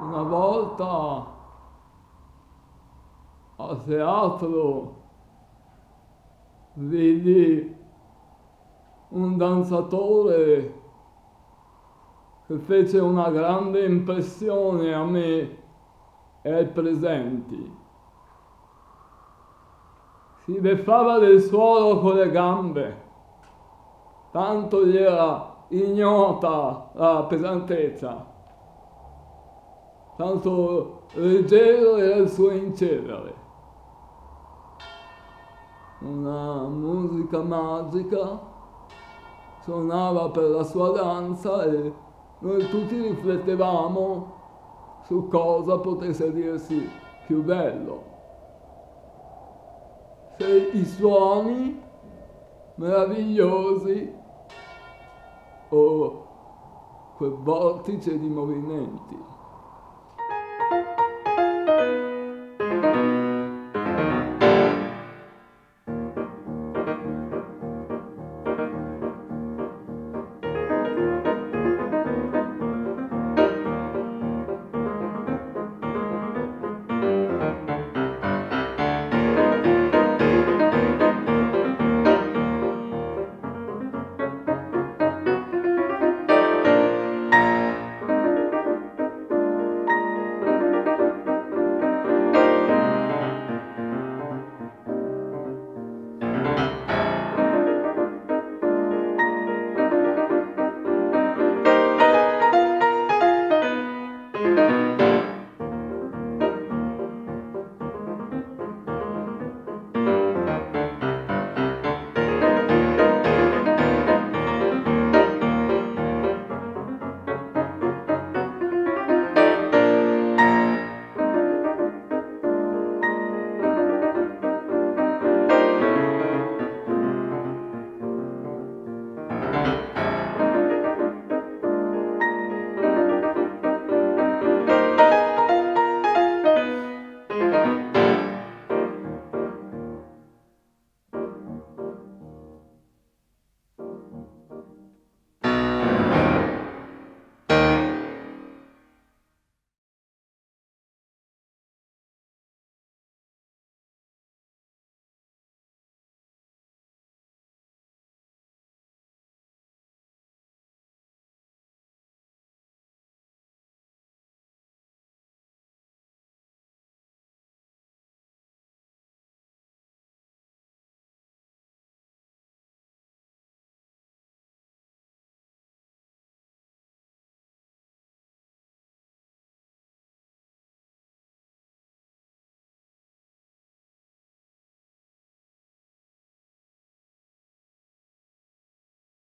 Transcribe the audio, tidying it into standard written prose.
Una volta a teatro vidi un danzatore che fece una grande impressione a me e ai presenti. Si beffava del suolo con le gambe, tanto gli era ignota la pesantezza, tanto leggero era il suo incedere. Una musica magica suonava per la sua danza e noi tutti riflettevamo su cosa potesse dirsi più bello. Se i suoni meravigliosi o quel vortice di movimenti.